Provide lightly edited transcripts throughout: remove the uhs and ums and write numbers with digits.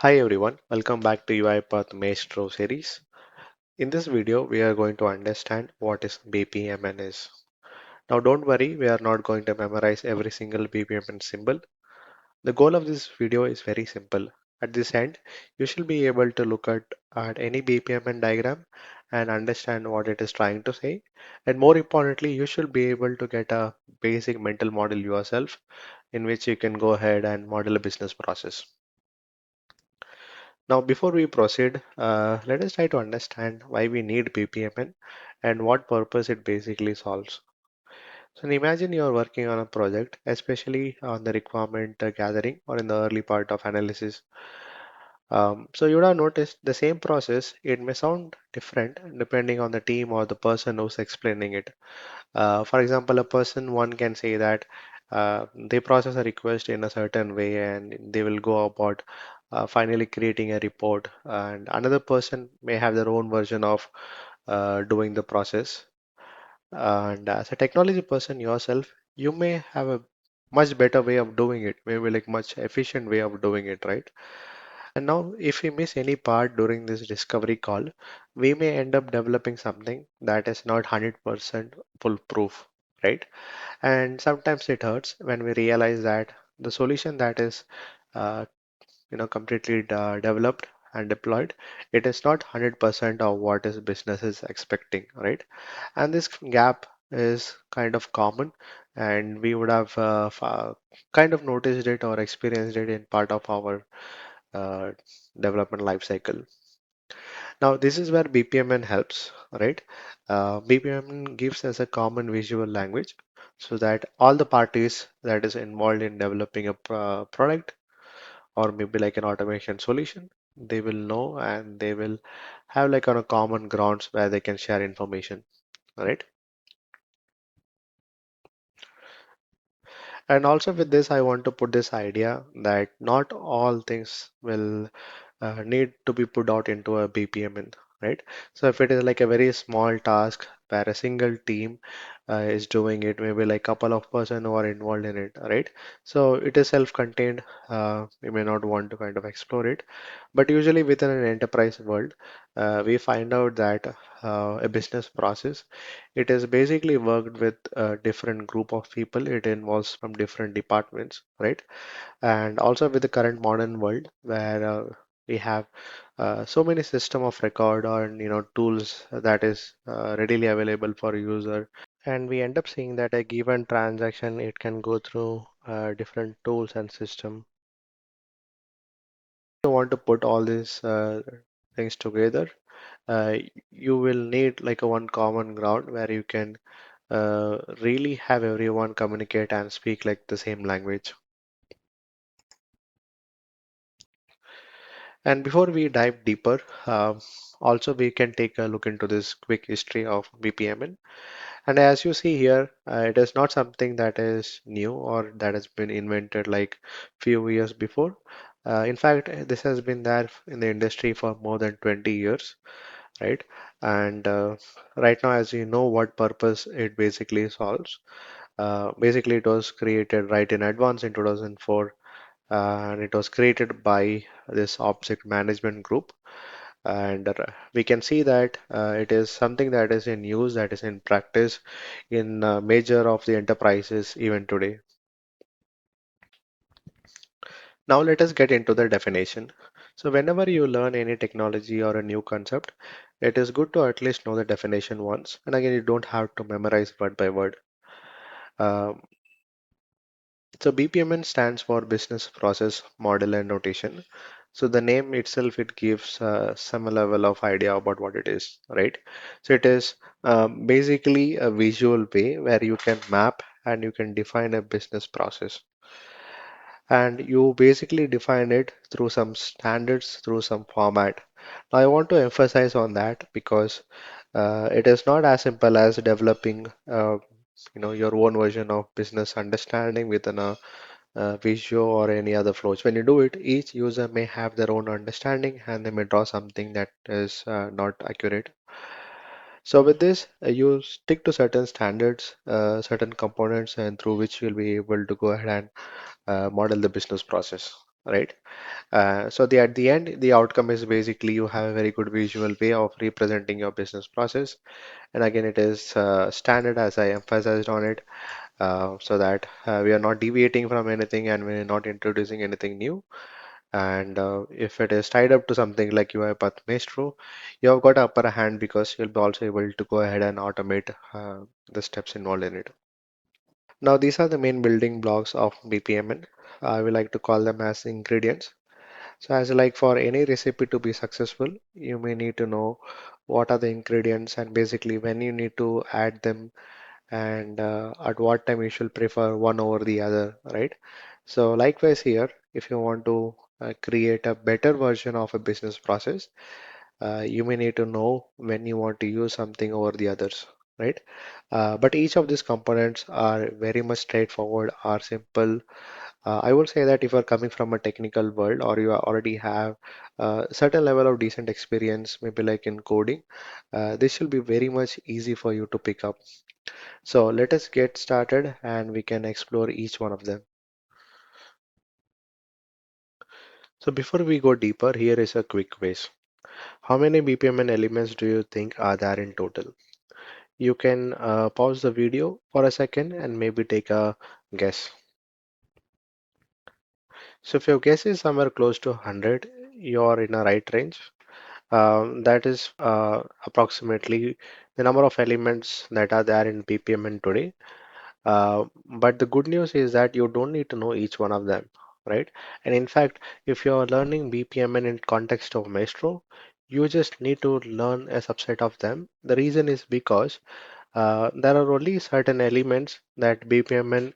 Hi everyone, welcome back to UiPath Maestro series. In this video, we are going to understand what is BPMN is. Now don't worry, we are not going to memorize every single BPMN symbol. The goal of this video is very simple. At this end, you should be able to look at any BPMN diagram and understand what it is trying to say. And more importantly, you should be able to get a basic mental model yourself in which you can go ahead and model a business process. Now, before we proceed, let us try to understand why we need BPMN and what purpose it basically solves. So, imagine you are working on a project, especially on the requirement gathering or in the early part of analysis. So, you would have noticed the same process, it may sound different depending on the team or the person who's explaining it. For example, a person one can say that they process a request in a certain way and they will go about finally creating a report. And another person may have their own version of doing the process. And as a technology person yourself, you may have a much better way of doing it, maybe like much efficient way of doing it, right? And now, if we miss any part during this discovery call, we may end up developing something that is not 100% foolproof, right? And sometimes it hurts when we realize that the solution that is uh, completely developed and deployed, it is not 100% of what is business is expecting, right? And this gap is kind of common, and we would have kind of noticed it or experienced it in part of our uh, development life cycle. Now, this is where BPMN helps, right? BPMN gives us a common visual language so that all the parties that is involved in developing a product or maybe like an automation solution, they will know and they will have like on a common grounds where they can share information, right? And also with this, I want to put this idea that not all things will need to be put out into a BPMN, right? So if it is like a very small task where a single team is doing it, maybe like couple of person who are involved in it, right? So it is self-contained. We may not want to kind of explore it, but usually within an enterprise world, we find out that a business process, it is basically worked with a different group of people. It involves from different departments, right? And also with the current modern world where we have so many system of record or tools that is readily available for user, and we end up seeing that a given transaction it can go through different tools and system. If you want to put all these things together, uh, you will need like a one common ground where you can really have everyone communicate and speak like the same language. And before we dive deeper, also we can take a look into this quick history of BPMN. And as you see here, it is not something that is new or that has been invented like few years before. In fact, this has been there in the industry for more than 20 years, right? And right now, as you know, what purpose it basically solves. Basically, it was created right in advance in 2004, and it was created by this object management group. And we can see that it is something that is in use, that is in practice in major of the enterprises even today. Now let us get into the definition. So whenever you learn any technology or a new concept, it is good to at least know the definition once. And again, you don't have to memorize word by word. Uh, so BPMN stands for Business Process Model and Notation. So the name itself, it gives some level of idea about what it is, right? So it is basically a visual way where you can map and you can define a business process. And you basically define it through some standards, through some format. Now I want to emphasize on that because it is not as simple as developing your own version of business understanding within a Visio or any other flows. When you do it, each user may have their own understanding and they may draw something that is not accurate. So with this, you stick to certain standards, certain components, and through which you'll be able to go ahead and model the business process. right? So at the end, the outcome is basically you have a very good visual way of representing your business process. And again, it is standard as I emphasized on it, so that we are not deviating from anything and we're not introducing anything new. And if it is tied up to something like UiPath Maestro, you have got upper hand because you'll be also able to go ahead and automate the steps involved in it. Now, these are the main building blocks of BPMN. I would like to call them as ingredients. So, as like for any recipe to be successful, you may need to know what are the ingredients and basically when you need to add them and at what time you should prefer one over the other, right? So likewise here, if you want to create a better version of a business process, you may need to know when you want to use something over the others, right? But each of these components are very much straightforward, are simple. I would say that if you're coming from a technical world or you already have a certain level of decent experience, maybe like in coding, this will be very much easy for you to pick up. So let us get started and we can explore each one of them. So before we go deeper, here is a quick quiz. How many BPMN elements do you think are there in total? You can pause the video for a second and maybe take a guess. So if your guess is somewhere close to 100, you're in a right range. That is approximately the number of elements that are there in BPMN today. But the good news is that you don't need to know each one of them, right? And in fact, if you're learning BPMN in context of Maestro, you just need to learn a subset of them. The reason is because there are only certain elements that BPMN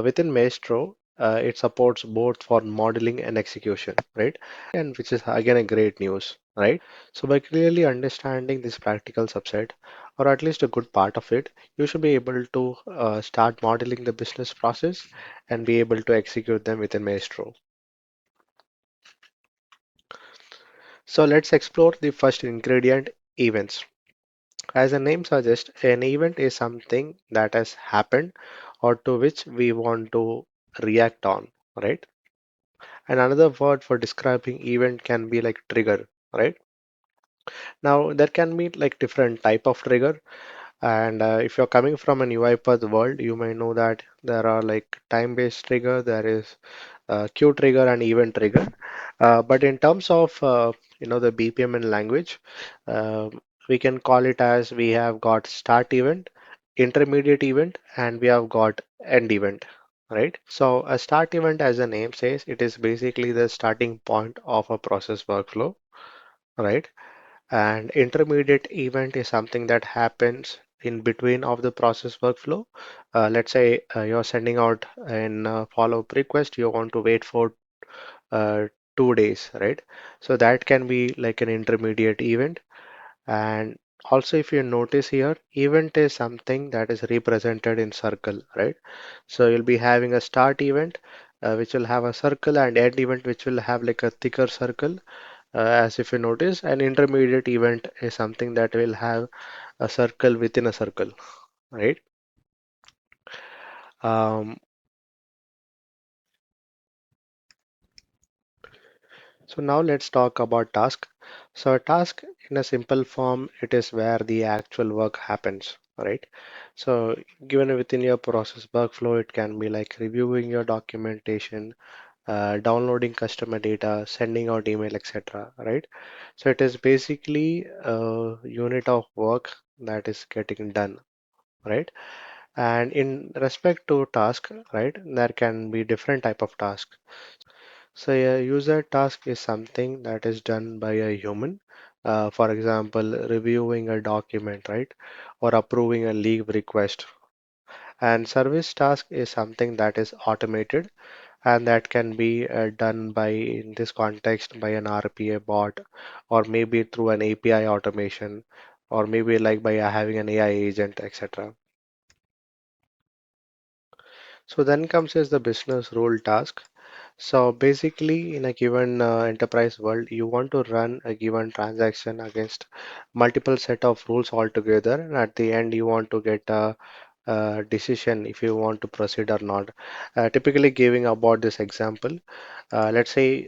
within Maestro it supports both for modeling and execution, right? And which is again a great news, right? So by clearly understanding this practical subset, or at least a good part of it, you should be able to start modeling the business process and be able to execute them within Maestro. So let's explore the first ingredient, events. As the name suggests, an event is something that has happened or to which we want to react on, right? And another word for describing event can be like trigger, right? Now there can be like different type of trigger, and if you're coming from an UiPath world, you may know that there are like time-based trigger, there is queue trigger and event trigger. But in terms of the BPMN language, uh, we can call it as we have got start event, intermediate event, and we have got end event. Right. So a start event, as the name says, it is basically the starting point of a process workflow, right? And intermediate event is something that happens in between of the process workflow. Let's say you're sending out an follow-up request, you want to wait for uh, 2 days, right? So that can be like an intermediate event. And also, if you notice here, event is something that is represented in circle, right? So you'll be having a start event, which will have a circle, and end event, which will have like a thicker circle. As if you notice, an intermediate event is something that will have a circle within a circle, right? Um, so now let's talk about task. So a task in a simple form, it is where the actual work happens, right? So given within your process workflow, it can be like reviewing your documentation, downloading customer data, sending out email, etc., right? So it is basically a unit of work that is getting done, right? And in respect to task, right, there can be different type of task. So a user task is something that is done by a human. For example, reviewing a document, right, or approving a leave request. And service task is something that is automated and that can be done by, in this context, by an RPA bot, or maybe through an API automation, or maybe like by having an AI agent, etc. So then comes is the business rule task. So basically, in a given enterprise world, you want to run a given transaction against multiple set of rules altogether, and at the end, you want to get a decision if you want to proceed or not. Typically giving about this example, let's say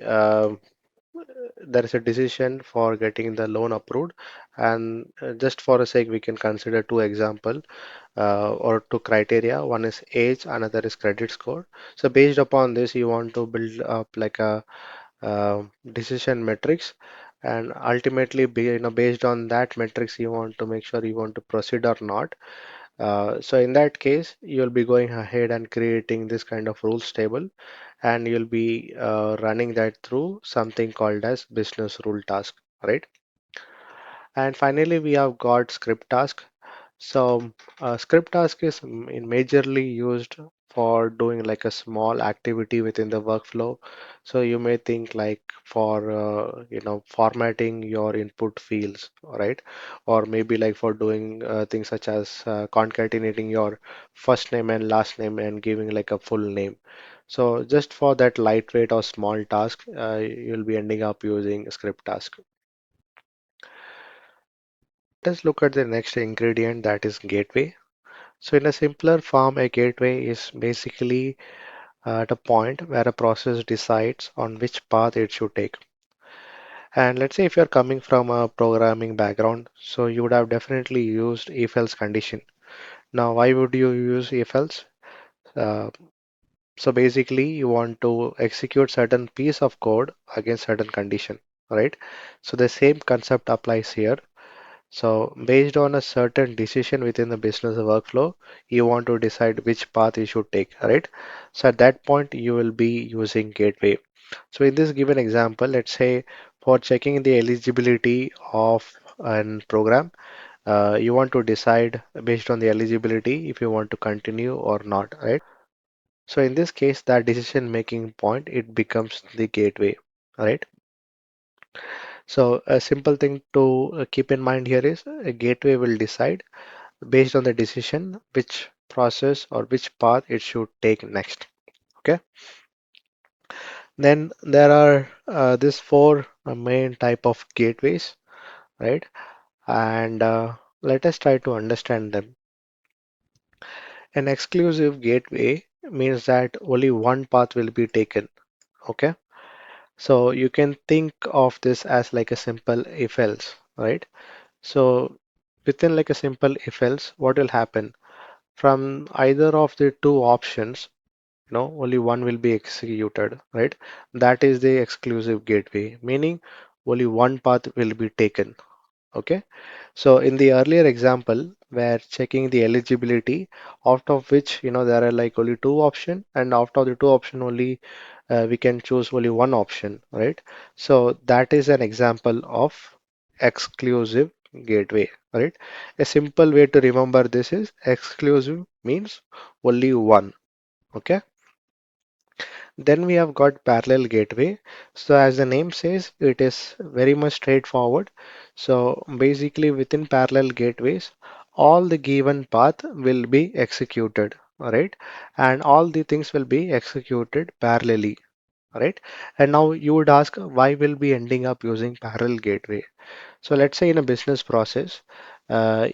there is a decision for getting the loan approved, and just for a sake we can consider two example or two criteria. One is age, another is credit score. So based upon this you want to build up like a decision metrics, and ultimately based on that metrics you want to make sure you want to proceed or not. So in that case you'll be going ahead and creating this kind of rules table, and you'll be running that through something called as business rule task, right? And finally we have got script task. So script task is majorly used for doing like a small activity within the workflow. So you may think like for formatting your input fields, right? Or maybe like for doing things such as concatenating your first name and last name and giving like a full name. So just for that lightweight or small task, you'll be ending up using script task. Let's look at the next ingredient, that is gateway. So in a simpler form, a gateway is basically the point where a process decides on which path it should take. And let's say if you're coming from a programming background, so you would have definitely used if-else condition. Now, why would you use if-else? Uh, so basically, you want to execute certain piece of code against certain condition, right? So the same concept applies here. So based on a certain decision within the business workflow, you want to decide which path you should take, right? So at that point, you will be using gateway. So in this given example, let's say for checking the eligibility of an program, you want to decide based on the eligibility if you want to continue or not, right? So in this case, that decision making point, it becomes the gateway, right? So a simple thing to keep in mind here is a gateway will decide based on the decision which process or which path it should take next. Okay, then there are these four main type of gateways, right? And let us try to understand them. An exclusive gateway means that only one path will be taken. Okay, so you can think of this as like a simple if else, right? So within like a simple if else, what will happen from either of the two options? Only one will be executed, right? That is the exclusive gateway, meaning only one path will be taken. Okay, so in the earlier example where checking the eligibility, out of which there are like only two option, and out of the two option only we can choose only one option, right? So that is an example of exclusive gateway, right? A simple way to remember this is exclusive means only one. Okay. Then we have got parallel gateway. So as the name says, it is very much straightforward. So basically within parallel gateways, all the given path will be executed, all right? And all the things will be executed parallelly, all right? And now you would ask, why will be ending up using parallel gateway? So let's say in a business process,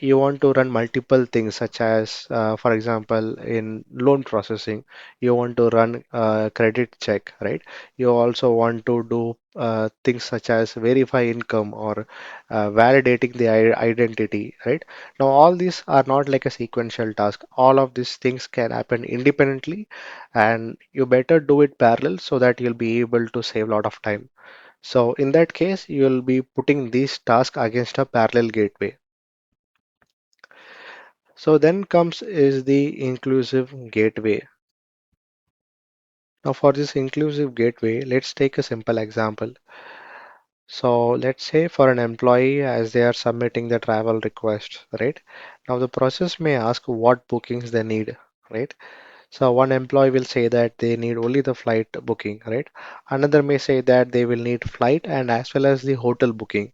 you want to run multiple things, such as, for example, in loan processing, you want to run credit check, right? You also want to do things such as verify income or validating the identity, right? Now, all these are not like a sequential task. All of these things can happen independently, and you better do it parallel so that you'll be able to save a lot of time. So in that case, you will be putting these tasks against a parallel gateway. So then comes is the inclusive gateway. Now for this inclusive gateway, let's take a simple example. So let's say for an employee as they are submitting the travel request, right? Now the process may ask what bookings they need, right? So one employee will say that they need only the flight booking, right? Another may say that they will need flight and as well as the hotel booking.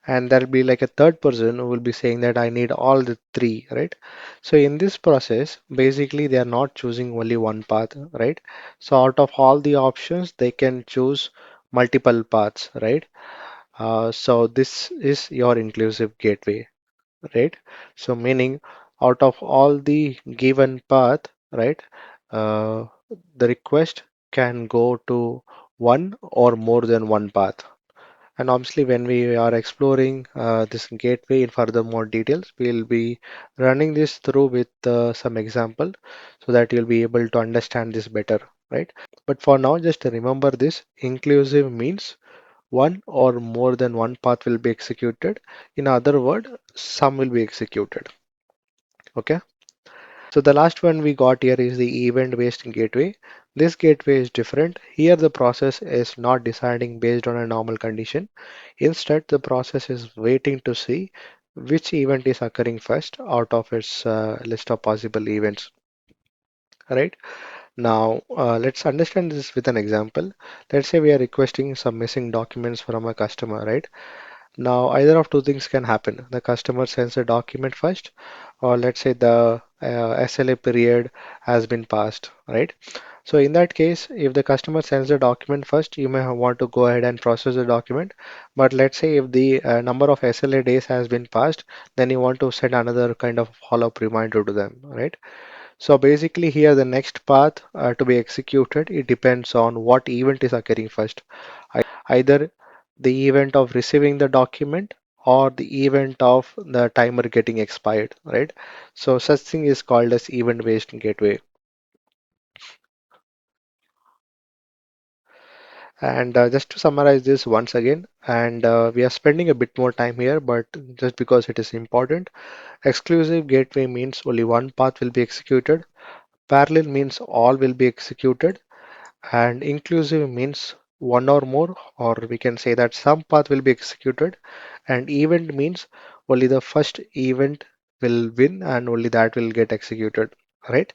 And there'll be like a third person who will be saying that I need all the three, right? So in this process, basically they are not choosing only one path, right? So out of all the options, they can choose multiple paths, right? So this is your inclusive gateway, right? So meaning out of all the given path, right? Uh, the request can go to one or more than one path. And obviously, when we are exploring this gateway in further more details, we'll be running this through with some example so that you'll be able to understand this better, right? But for now, just remember this inclusive means one or more than one path will be executed. In other word, some will be executed. Okay. So the last one we got here is the event-based gateway. This gateway is different. Here the process is not deciding based on a normal condition. Instead, the process is waiting to see which event is occurring first out of its list of possible events. Right? Now, let's understand this with an example. Let's say we are requesting some missing documents from a customer, right? Now, either of two things can happen. The customer sends a document first, or let's say the SLA period has been passed, right? So in that case, if the customer sends the document first, you may want to go ahead and process the document. But let's say if the number of SLA days has been passed, then you want to send another kind of follow-up reminder to them, right? So basically here the next path to be executed, it depends on what event is occurring first. Either the event of receiving the document or the event of the timer getting expired, right? So such thing is called as event-based gateway. And just to summarize this once again, and we are spending a bit more time here, but just because it is important, exclusive gateway means only one path will be executed. Parallel means all will be executed. And inclusive means one or more, or we can say that some path will be executed. And event means only the first event will win and only that will get executed, right?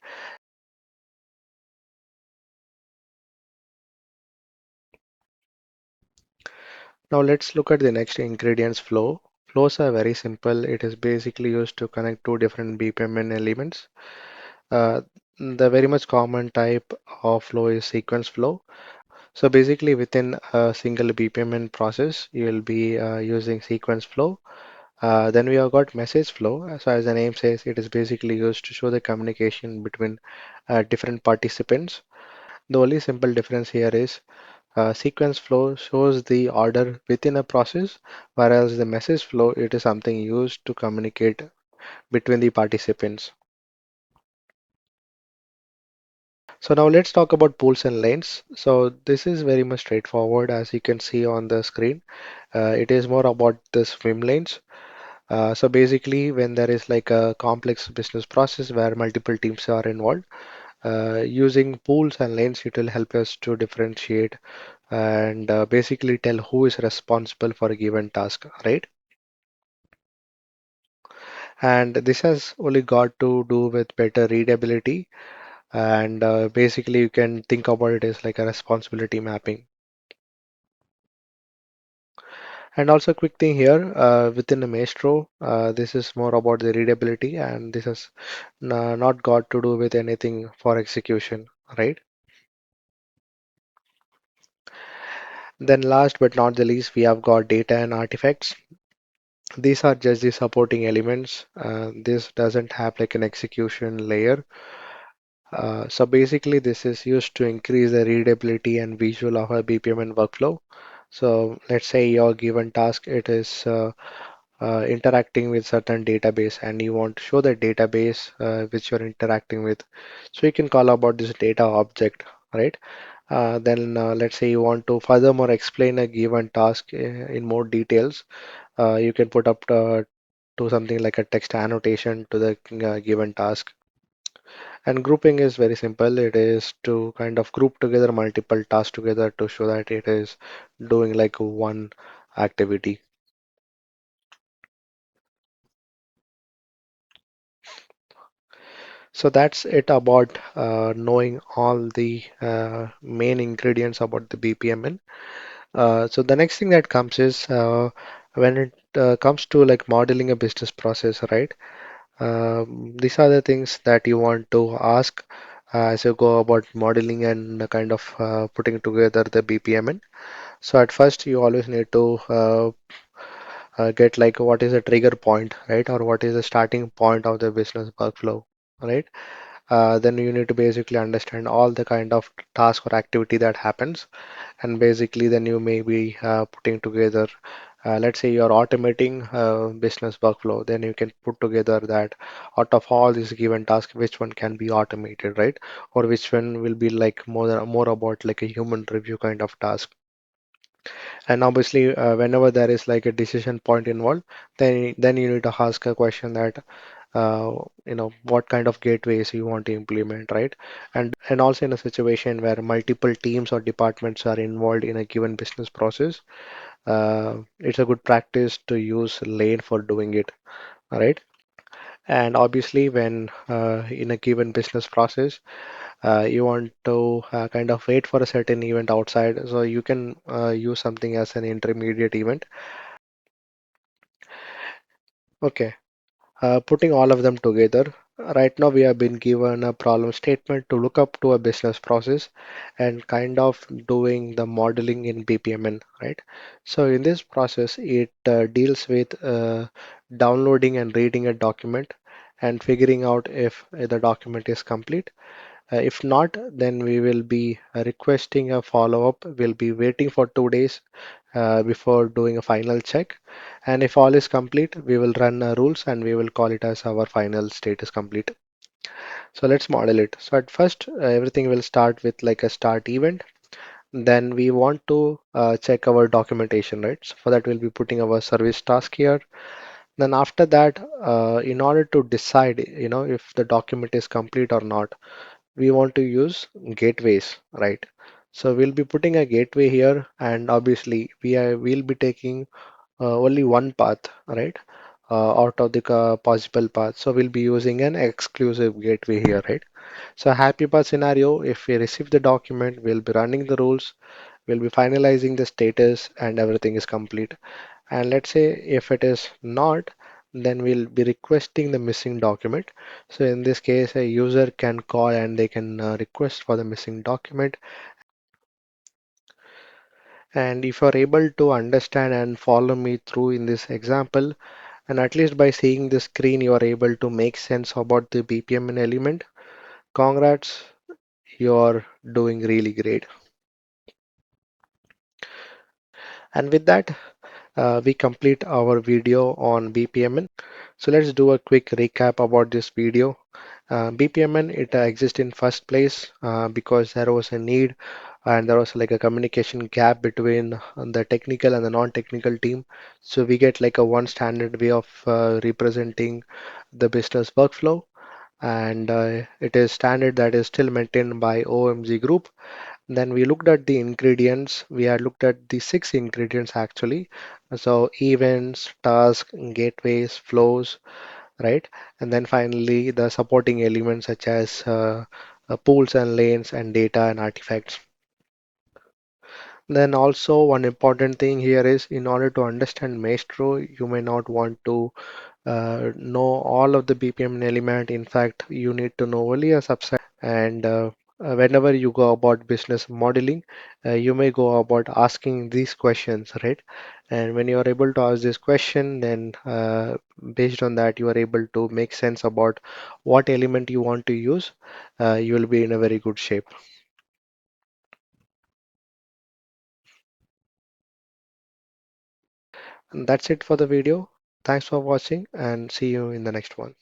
Now let's look at the next ingredients flow. Flows are very simple. It is basically used to connect two different BPMN elements. Uh, the very much common type of flow is sequence flow. So basically within a single BPMN process, you will be using sequence flow. Then we have got message flow. So as the name says, it is basically used to show the communication between different participants. The only simple difference here is sequence flow shows the order within a process, whereas the message flow, it is something used to communicate between the participants. So now let's talk about pools and lanes. So this is very much straightforward as you can see on the screen. It is more about the swim lanes. So basically, when there is like a complex business process where multiple teams are involved, using pools and lanes, it will help us to differentiate and basically tell who is responsible for a given task, right? And this has only got to do with better readability. And basically, you can think about it as like a responsibility mapping. And also, quick thing here within the Maestro, this is more about the readability, and this has not got to do with anything for execution, right? Then last but not the least, we have got data and artifacts. These are just the supporting elements. This doesn't have like an execution layer. So basically, this is used to increase the readability and visual of a BPMN workflow. So let's say your given task, it is interacting with certain database and you want to show the database which you're interacting with. So you can call about this data object, right? Then let's say you want to furthermore explain a given task in more details. You can put up to something like a text annotation to the given task. And grouping is very simple. It is to kind of group together multiple tasks together to show that it is doing like one activity. So that's it about knowing all the main ingredients about the BPMN. So the next thing that comes is when it comes to like modeling a business process, right? These are the things that you want to ask as you go about modeling and kind of putting together the BPMN. So at first, you always need to get like what is the trigger point, right? Or what is the starting point of the business workflow, right? Then you need to basically understand all the kind of task or activity that happens, and basically then you may be putting together, let's say you're automating business workflow, then you can put together that out of all these given tasks, which one can be automated, right? Or which one will be like more about like a human review kind of task. And obviously, whenever there is like a decision point involved, then you need to ask a question that what kind of gateways you want to implement, right? And also in a situation where multiple teams or departments are involved in a given business process, it's a good practice to use lane for doing it, right? And obviously, when in a given business process, you want to kind of wait for a certain event outside, so you can use something as an intermediate event. Okay. Putting all of them together, right now we have been given a problem statement to look up to a business process and kind of doing the modeling in BPMN, right? So in this process, it deals with downloading and reading a document and figuring out if the document is complete. If not, then we will be requesting a follow-up. We'll be waiting for 2 days before doing a final check. And if all is complete, we will run rules and we will call it as our final status complete. So let's model it. So at first, everything will start with like a start event. Then we want to check our documentation, right? So for that, we'll be putting our service task here. Then after that, in order to decide, if the document is complete or not, we want to use gateways, right? So we'll be putting a gateway here, and obviously we'll be taking only one path, right? Out of the possible path. So we'll be using an exclusive gateway here, right? So happy path scenario, if we receive the document, we'll be running the rules, we'll be finalizing the status, and everything is complete. And let's say if it is not, then we'll be requesting the missing document. So in this case, a user can call and they can request for the missing document. And if you're able to understand and follow me through in this example, and at least by seeing the screen, you are able to make sense about the BPMN element, congrats, you're doing really great. And with that, we complete our video on BPMN. So let's do a quick recap about this video. BPMN, it exists in first place because there was a need and there was like a communication gap between the technical and the non-technical team. So we get like a one standard way of representing the business workflow, and it is standard that is still maintained by OMG group. Then we looked at the ingredients. We had looked at the six ingredients actually. So events, tasks, gateways, flows, right? And then finally the supporting elements such as pools and lanes and data and artifacts. Then also one important thing here is in order to understand Maestro, you may not want to know all of the BPM element. In fact, you need to know only a subset. And whenever you go about business modeling, you may go about asking these questions, right? And when you are able to ask this question, then based on that, you are able to make sense about what element you want to use. You will be in a very good shape. And that's it for the video. Thanks for watching and see you in the next one.